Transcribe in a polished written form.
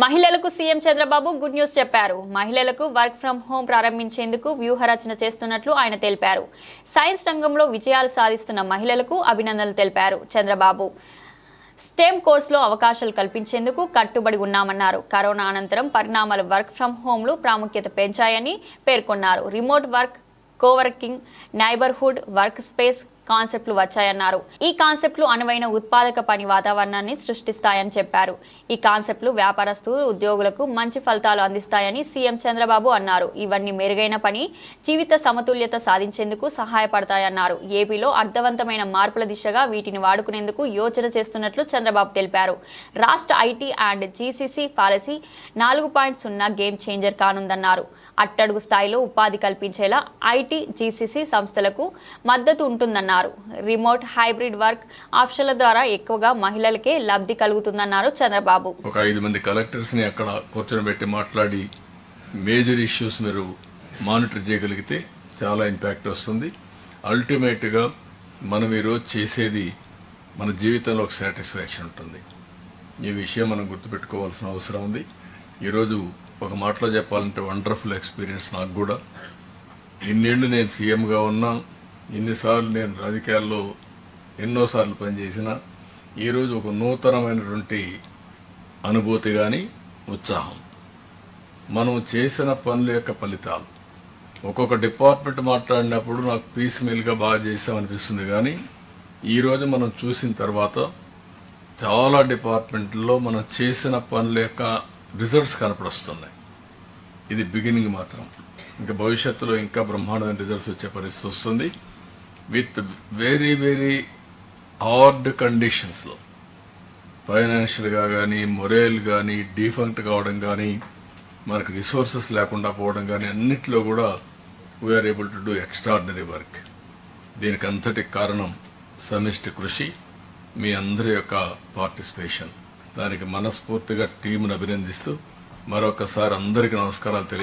మహిళలకు CM Chandrababu good news చెప్పారు. మహిళలకు వర్క్ ఫ్రం హోం ప్రారంభించేందుకు వ్యూహరచన చేస్తున్నట్లు ఆయన తెలిపారు. సైన్స్ రంగంలో విజయాలు సాధిస్తున్న మహిళలకు అభినందనలు తెలిపారు. చంద్రబాబు స్టెమ్ కోర్సులో అవకాశాలు కల్పించేందుకు కట్టుబడి ఉన్నామన్నారు. కరోనా అనంతరం పరిణామాలు వర్క్ ఫ్రం హోంలు ప్రాముఖ్యత పెంచాయని పేర్కొన్నారు. Remote work, coworking, neighbourhood work space కాన్సెప్ట్లు వచ్చాయన్నారు. ఈ కాన్సెప్ట్లు అనువైన ఉత్పాదక పని వాతావరణాన్ని సృష్టిస్తాయని చెప్పారు. ఈ కాన్సెప్ట్లు వ్యాపారస్తులు, ఉద్యోగులకు మంచి ఫలితాలు అందిస్తాయని సీఎం చంద్రబాబు అన్నారు. ఇవన్నీ మెరుగైన పని, జీవిత సమతుల్యత సాధించేందుకు సహాయపడతాయన్నారు. ఏపీలో అర్థవంతమైన మార్పుల దిశగా వీటిని వాడుకునేందుకు యోచన చేస్తున్నట్లు చంద్రబాబు తెలిపారు. రాష్ట్ర IT and GCC policy 4.0 game changer కానుందన్నారు. అట్టడుగు స్థాయిలో ఉపాధి కల్పించేలా ఐటీ, జీసీసీ సంస్థలకు మద్దతు ఉంటుందన్నారు. రిమోట్, హైబ్రిడ్ వర్క్ ఆప్షన్ల ద్వారా ఎక్కువగా మహిళలకే లబ్ధి కలుగుతుందన్నారు చంద్రబాబు. ఒక 5 మంది కలెక్టర్స్ ని అక్కడ కూర్చొని మాట్లాడి మేజర్ ఇష్యూస్ మీరు మానిటర్ చేయగలిగితే చాలా ఇంపాక్ట్ వస్తుంది. అల్టిమేట్ గా మనం ఈరోజు చేసేది మన జీవితంలో ఒక సాటిస్ఫాక్షన్ ఉంటుంది. ఈ విషయం మనం గుర్తుపెట్టుకోవాల్సిన అవసరం ఉంది. ఈరోజు ఒక మాటలో చెప్పాలంటే వండర్ఫుల్ ఎక్స్పీరియన్స్ నాకు కూడా. ఇన్నేళ్లు నేను సీఎంగా ఉన్నా, ఇన్నిసార్లు నేను రాజకీయాల్లో ఎన్నోసార్లు పనిచేసిన, ఈరోజు ఒక నూతనమైనటువంటి అనుభూతి కానీ ఉత్సాహం. మనం చేసిన పనుల యొక్క ఫలితాలు ఒక్కొక్క డిపార్ట్మెంట్ మాట్లాడినప్పుడు నాకు పీస్ మీల్గా బాగా చేసామనిపిస్తుంది. కానీ ఈరోజు మనం చూసిన తర్వాత చాలా డిపార్ట్మెంట్లో మనం చేసిన పనుల యొక్క రిజల్ట్స్ కనపడుస్తున్నాయి. ఇది బిగినింగ్ మాత్రం. ఇంకా భవిష్యత్తులో ఇంకా బ్రహ్మాండమైన రిజల్ట్స్ వచ్చే పరిస్థితి వస్తుంది. విత్ వెరీ వెరీ హార్డ్ కండిషన్స్లో ఫైనాన్షియల్గా కానీ, మొరల్ కానీ, డిఫంక్ట్ కావడం కానీ, మనకు రిసోర్సెస్ లేకుండా పోవడం కానీ, అన్నిట్లో కూడా we are able to do extraordinary work. దీనికి అంతటి కారణం సమిష్టి కృషి, మీ అందరి యొక్క పార్టిసిపేషన్. దానికి మనస్ఫూర్తిగా టీంను అభినందిస్తూ మరొకసారి అందరికీ నమస్కారాలు